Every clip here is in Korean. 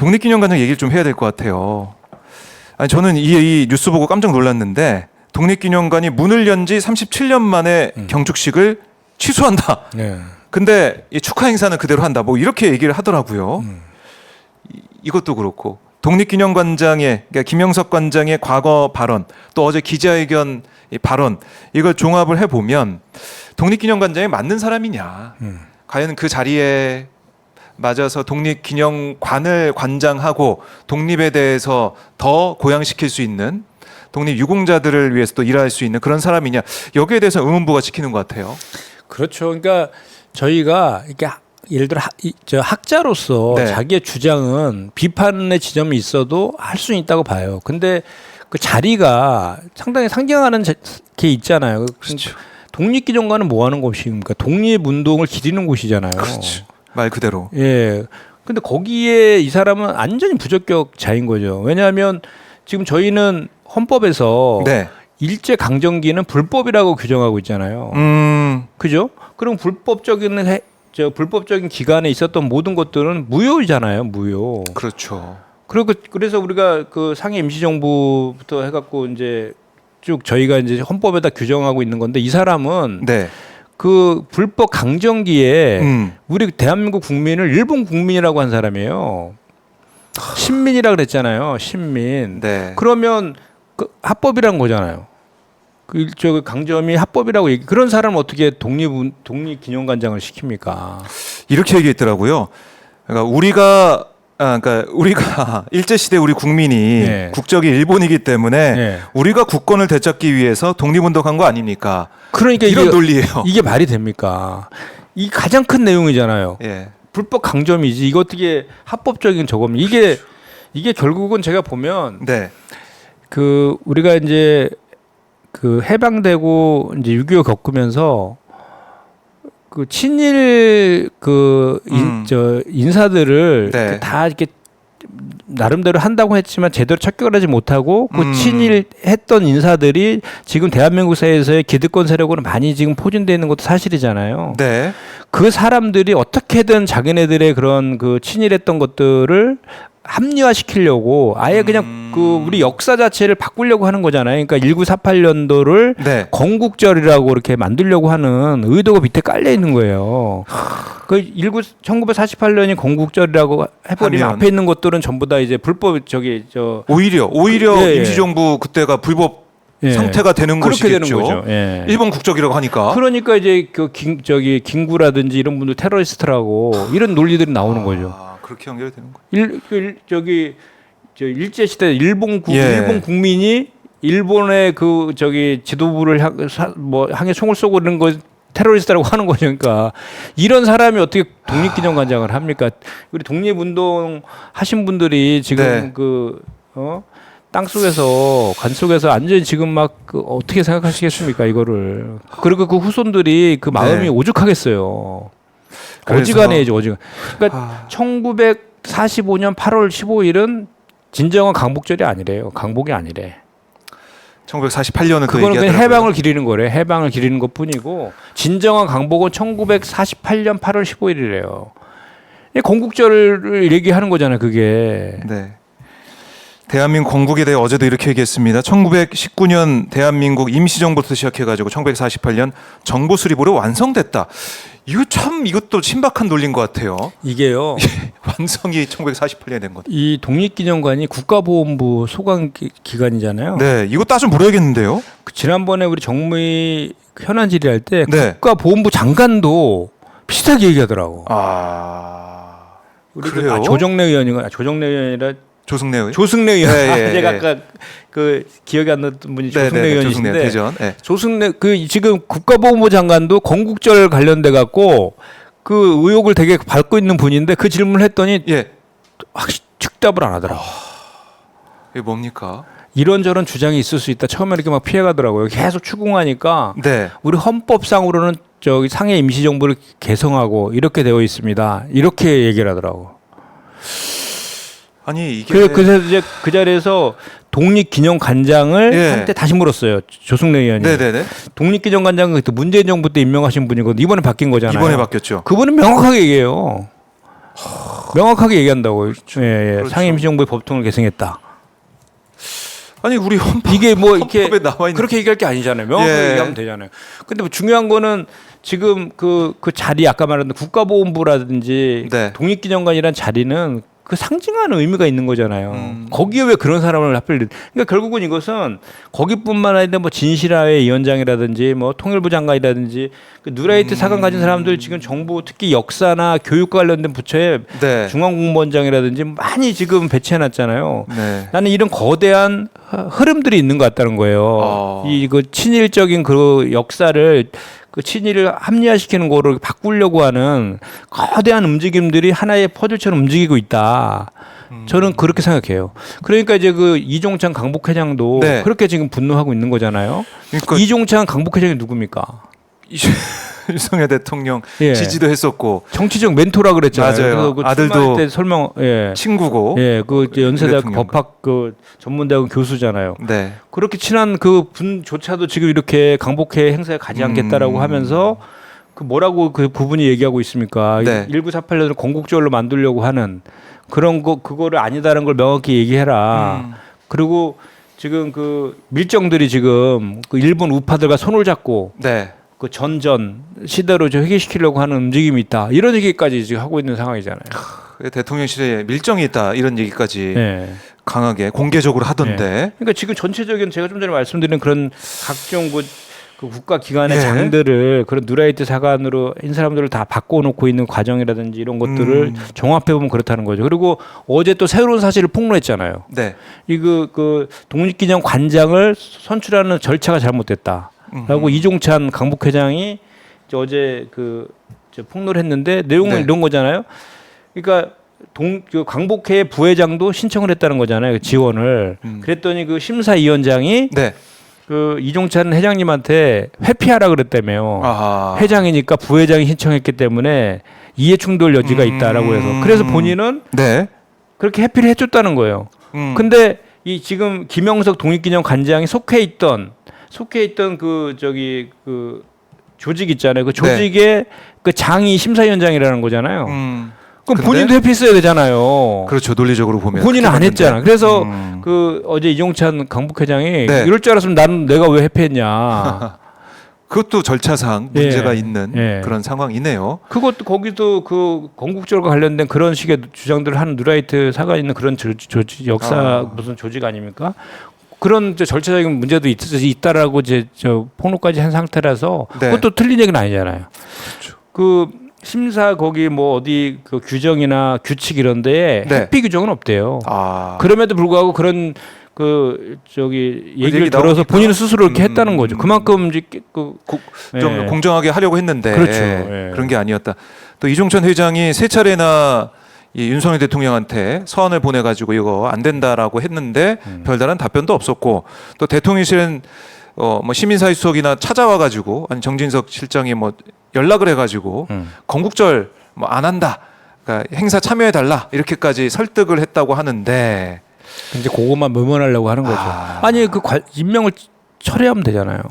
독립기념관장 얘기를 좀 해야 될 것 같아요. 아니, 저는 이 뉴스 보고 깜짝 놀랐는데 독립기념관이 문을 연 지 37년 만에 경축식을 취소한다. 네. 근데 이 축하 행사는 그대로 한다. 뭐 이렇게 얘기를 하더라고요. 이것도 그렇고 독립기념관장의 그러니까 김영석 관장의 과거 발언 또 어제 기자회견 이 발언 이걸 종합을 해보면 독립기념관장이 맞는 사람이냐 과연 그 자리에 맞아서 독립기념관을 관장하고 독립에 대해서 더 고양시킬 수 있는 독립유공자들을 위해서 또 일할 수 있는 그런 사람이냐 여기에 대해서 의문부가 지키는 것 같아요. 그렇죠. 그러니까 저희가 이렇게 예를 들어 저 학자로서 네. 자기의 주장은 비판의 지점이 있어도 할 수 있다고 봐요. 근데 그 자리가 상당히 상징하는 게 있잖아요. 그렇죠. 독립기념관은 뭐 하는 곳입니까? 독립운동을 기리는 곳이잖아요. 그렇죠. 말 그대로. 예. 근데 거기에 이 사람은 완전히 부적격자인 거죠. 왜냐하면 지금 저희는 헌법에서 네. 일제 강점기는 불법이라고 규정하고 있잖아요. 그죠? 그럼 불법적인 기간에 있었던 모든 것들은 무효잖아요. 무효. 그렇죠. 그래서 우리가 그 상해 임시정부부터 해갖고 이제 쭉 저희가 이제 헌법에다 규정하고 있는 건데 이 사람은 네. 그 불법 강점기에 우리 대한민국 국민을 일본 국민이라고 한 사람이에요. 신민이라 그랬잖아요. 신민. 네. 그러면 그 합법이란 거잖아요. 저 강점이 합법이라고 그런 사람은 어떻게 독립기념관장을 시킵니까? 이렇게 얘기했더라고요. 그러니까 우리가 일제 시대 우리 국민이 네. 국적이 일본이기 때문에 네. 우리가 국권을 되찾기 위해서 독립운동한 거 아닙니까? 그러니까 이런 논리예요. 이게 말이 됩니까? 이 가장 큰 내용이잖아요. 예. 불법 강점이지. 이거 어떻게 합법적인 저겁니까? 이게 결국은 제가 보면 네. 그 우리가 이제 그 해방되고 이제 6.25 겪으면서 그 친일 인사들을 네. 다 이렇게 나름대로 한다고 했지만 제대로 척결을 하지 못하고 그 친일했던 인사들이 지금 대한민국 사회에서의 기득권 세력으로 많이 지금 포진되어 있는 것도 사실이잖아요. 네. 그 사람들이 어떻게든 자기네들의 그런 그 친일했던 것들을 합리화시키려고 아예 그냥 그 우리 역사 자체를 바꾸려고 하는 거잖아요. 그러니까 1948년도를 네. 건국절이라고 이렇게 만들려고 하는 의도가 밑에 깔려 있는 거예요. 그 1948년이 건국절이라고 해버리면 하면. 앞에 있는 것들은 전부 다 이제 불법 오히려 예. 임시정부 그때가 불법 예. 상태가 되는 그렇게 것이겠죠. 되는 거죠. 예. 일본 국적이라고 하니까. 그러니까 이제 김구라든지 이런 분들 테러리스트라고 이런 논리들이 나오는 거죠. 그렇게 연결되는 거예요. 일제 시대 일본 예. 국민이 일본의 지도부를 향해 총을 쏘고 이런 거 테러리스트라고 하는 거죠. 그러니까 이런 사람이 어떻게 독립기념관장을 합니까? 우리 독립운동 하신 분들이 지금 네. 땅 속에서 관 속에서 완전히 지금 막 어떻게 생각하시겠습니까? 이거를 그리고 그 후손들이 그 마음이 네. 오죽하겠어요. 그래서- 어지간해야죠. 그러니까 1945년 8월 15일은 진정한 강복절이 아니래요. 강복이 아니래. 1948년은 또 그거는 그냥 얘기하더라고요. 해방을 기리는 거래. 해방을 기리는 것뿐이고 진정한 강복은 1948년 8월 15일이래요. 건국절을 얘기하는 거잖아요. 그게. 네. 대한민국 건국에 대해 어제도 이렇게 얘기했습니다. 1919년 대한민국 임시정부부터 시작해가지고 1948년 정부 수립으로 완성됐다. 이것도 신박한 논리인 것 같아요. 이게요. 완성이 1948년에 된 것. 이 독립기념관이 국가보훈부 소관 기관이잖아요. 네, 이거 따 좀 물어야겠는데요. 지난번에 우리 정무위 현안 질의할 때 네. 국가보훈부 장관도 비슷하게 얘기하더라고. 그래요? 조정래 의원이가 조정래 의원이라 조승래 의원. 조승래 의원. 예, 예, 제가 예. 아까 그 기억이 안 났던 분이 네, 조승래 네, 의원이신데 조승래 대전. 네. 조승래 지금 국가보훈부 장관도 건국절 관련돼 갖고 그 의혹을 되게 밟고 있는 분인데 그 질문을 했더니 예. 확실히 즉답을 안 하더라고. 이게 뭡니까? 이런저런 주장이 있을 수 있다. 처음에 이렇게 막 피해가더라고요. 계속 추궁하니까 네. 우리 헌법상으로는 상해 임시정부를 개성하고 이렇게 되어 있습니다. 이렇게 얘기를 하더라고. 아니 이게 그래서 이제 그 자리에서 독립기념관장을 예. 한때 다시 물었어요. 조승래 의원이. 네네네. 독립기념관장은 그때 문재인 정부 때 임명하신 분이거든요. 이번에 바뀐 거잖아요. 이번에 바뀌었죠. 그분은 명확하게 얘기해요. 명확하게 얘기한다고. 예, 예. 그렇죠. 상임시정부의 법통을 개정했다. 아니 우리 헌법 이게 뭐 이렇게 헌법에 나와 있는 그렇게 얘기할 게 아니잖아요. 명확하게 예. 얘기하면 되잖아요. 근데 뭐 중요한 거는 지금 그 자리 아까 말한 국가보훈부라든지 네. 독립기념관이라는 자리는 그 상징하는 의미가 있는 거잖아요. 거기에 왜 그런 사람을 하필 그러니까 결국은 이것은 거기뿐만 아니라 뭐 진실화의 위원장이라든지 뭐 통일부 장관이라든지 그 누라이트 사관 가진 사람들 지금 정부 특히 역사나 교육과 관련된 부처에 네. 중앙공무원장이라든지 많이 지금 배치해놨잖아요. 네. 나는 이런 거대한 흐름들이 있는 것 같다는 거예요. 그 친일적인 그 역사를 그 친일을 합리화시키는 거를 바꾸려고 하는 거대한 움직임들이 하나의 퍼즐처럼 움직이고 있다. 저는 그렇게 생각해요. 그러니까 이제 그 이종찬 강북회장도 네. 그렇게 지금 분노하고 있는 거잖아요. 그러니까 이종찬 강북회장이 누굽니까? 윤석열 대통령 예. 지지도 했었고 정치적 멘토라 그랬잖아요. 맞아요. 그래서 그 아들도 출마할 때 설명, 예, 친구고. 예, 그 연세대학 대통령과. 법학 그 전문대학원 교수잖아요. 네. 그렇게 친한 그 분조차도 지금 이렇게 강복회 행사에 가지 않겠다라고 하면서 그 뭐라고 그 부분이 얘기하고 있습니까? 네. 1948년을 건국절로 만들려고 하는 그런 거 그거를 아니다라는 걸 명확히 얘기해라. 그리고 지금 그 밀정들이 지금 그 일본 우파들과 손을 잡고 네. 그 전전 시대로 저 회귀시키려고 하는 움직임이 있다. 이런 얘기까지 지금 하고 있는 상황이잖아요. 대통령실에 밀정이 있다 이런 얘기까지 네. 강하게 공개적으로 하던데. 그러니까 지금 전체적인 제가 좀 전에 말씀드린 그런 각종 그 국가 기관의 네. 장들을 그런 누라이트 사관으로 인 사람들을 다 바꿔놓고 있는 과정이라든지 이런 것들을 종합해 보면 그렇다는 거죠. 그리고 어제 또 새로운 사실을 폭로했잖아요. 네. 이거 그 독립기념 관장을 선출하는 절차가 잘못됐다라고 이종찬 강북회장이 어제 그 폭로를 했는데 내용은 네. 이런 거잖아요. 그러니까 그 강북회 부회장도 신청을 했다는 거잖아요. 지원을. 그랬더니 그 심사위원장이 네. 그 이종찬 회장님한테 회피하라 그랬다며요. 아하. 회장이니까 부회장이 신청했기 때문에 이해 충돌 여지가 있다라고 해서 그래서 본인은 네. 그렇게 회피를 해줬다는 거예요. 근데 이 지금 김영석 독립기념 관장이 속해 있던 그 저기 그 조직 있잖아요. 그 조직의 그 장이 심사위원장이라는 거잖아요. 그럼 근데? 본인도 회피했어야 되잖아요. 그렇죠. 논리적으로 보면 본인은 안 그렇게 했잖아. 맞는데. 그래서 그 어제 이종찬 강북회장이 네. 이럴 줄 알았으면 나는 내가 왜 회피했냐. 그것도 절차상 예. 문제가 있는 예. 그런 상황이네요. 그것도 거기도 그 건국절과 관련된 그런 식의 주장들을 하는 누라이트 사가 있는 그런 조직 역사 무슨 조직 아닙니까? 그런 절차적인 문제도 있다라고 이제 저 폭로까지 한 상태라서 네. 그것도 틀린 얘기는 아니잖아요. 그렇죠. 그 심사 거기 뭐 어디 그 규정이나 규칙 이런데 네. 회피 규정은 없대요. 아. 그럼에도 불구하고 그런 그 저기 얘기를 얘기 들어서 나오니까? 본인은 스스로 이렇게 했다는 거죠. 그만큼 이제 그 좀 예. 공정하게 하려고 했는데 그렇죠. 예. 그런 게 아니었다. 또 이종찬 회장이 세 차례나 이 윤석열 대통령한테 서한을 보내가지고 이거 안 된다라고 했는데 별다른 답변도 없었고 또 대통령실은 뭐 시민사회 수석이나 찾아와가지고 아니 정진석 실장이 뭐 연락을 해가지고 건국절 뭐 안 한다, 그러니까 행사 참여해 달라 이렇게까지 설득을 했다고 하는데 이제 그것만 모면하려고 하는 거죠. 아니 그 임명을 철회하면 되잖아요.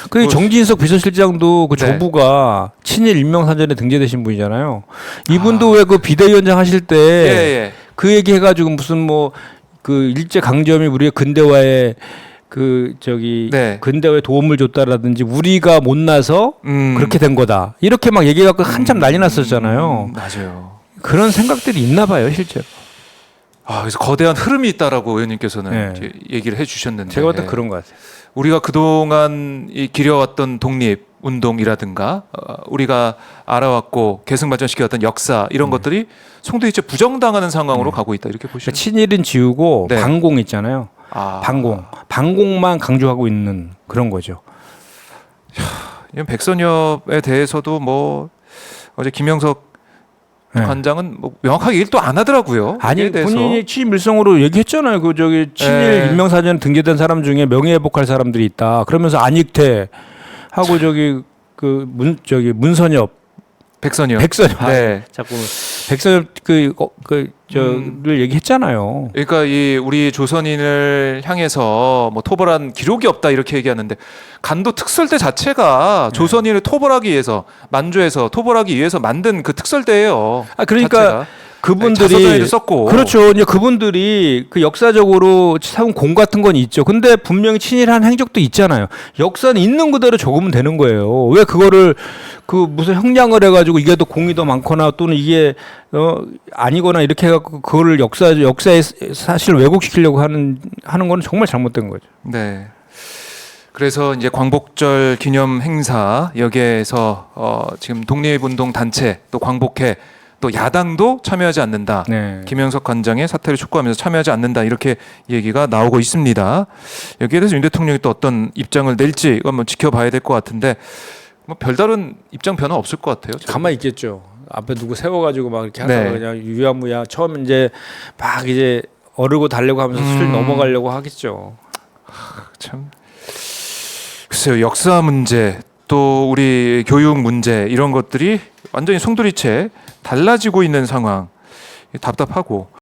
그 뭐, 정진석 비서실장도 그 네. 조부가 친일 임명사전에 등재되신 분이잖아요. 이분도 왜 그 비대위원장 하실 때 예, 그 얘기 해가지고 무슨 뭐 그 일제 강점이 우리의 근대화에 그 저기 네. 근대화에 도움을 줬다라든지 우리가 못나서 그렇게 된 거다 이렇게 막 얘기해갖고 한참 난리 났었잖아요. 맞아요. 그런 생각들이 있나 봐요 실제로. 그래서 거대한 흐름이 있다라고 의원님께서는 네. 이제 얘기를 해주셨는데 제가 볼 때 그런 것 같아요. 우리가 그동안 이 길어왔던 독립 운동이라든가 우리가 알아왔고 계승 발전시켜왔던 역사 이런 것들이 송두리째 부정당하는 상황으로 가고 있다 이렇게 보시죠. 친일은 지우고 네. 반공 있잖아요. 반공만 강조하고 있는 그런 거죠. 이런 백선엽에 대해서도 뭐 어제 김영석 네. 관장은 뭐 명확하게 얘기를 또 안 하더라고요. 아니 여기에 대해서. 본인이 취임 일성으로 얘기했잖아요. 그 저기 친일 네. 임명사전 등재된 사람 중에 명예회복할 사람들이 있다. 그러면서 안익태 하고 저기 그 문선엽 백선엽. 백선엽 네. 자꾸 백선엽 저를 얘기했잖아요. 그러니까 이 우리 조선인을 향해서 뭐 토벌한 기록이 없다 이렇게 얘기하는데 간도 특설대 자체가 조선인을 토벌하기 위해서 만주에서 토벌하기 위해서 만든 그 특설대예요. 아 그러니까 자체가. 그분들이 자서전에도 썼고 그렇죠. 이제 그분들이 그 역사적으로 사온 공 같은 건 있죠. 근데 분명히 친일한 행적도 있잖아요. 역사는 있는 그대로 적으면 되는 거예요. 왜 그거를 그 무슨 형량을 해가지고 이게 더 공이 더 많거나 또는 이게 아니거나 이렇게 해갖고 그거를 역사의 사실 왜곡시키려고 하는 거는 정말 잘못된 거죠. 네. 그래서 이제 광복절 기념 행사 여기에서 지금 독립운동 단체 또 광복회 또 야당도 참여하지 않는다. 네. 김영석 관장의 사퇴를 촉구하면서 참여하지 않는다. 이렇게 얘기가 나오고 있습니다. 여기에 대해서 윤 대통령이 또 어떤 입장을 낼지 한번 지켜봐야 될 것 같은데 뭐 별다른 입장 변화 없을 것 같아요. 저는. 가만히 있겠죠. 앞에 누구 세워가지고 막 이렇게 하다가 네. 그냥 유야무야 처음 이제 막 이제 어르고 달려고 하면서 술 넘어가려고 하겠죠. 참 글쎄요. 역사 문제 또 우리 교육 문제 이런 것들이 완전히 송두리째 달라지고 있는 상황 답답하고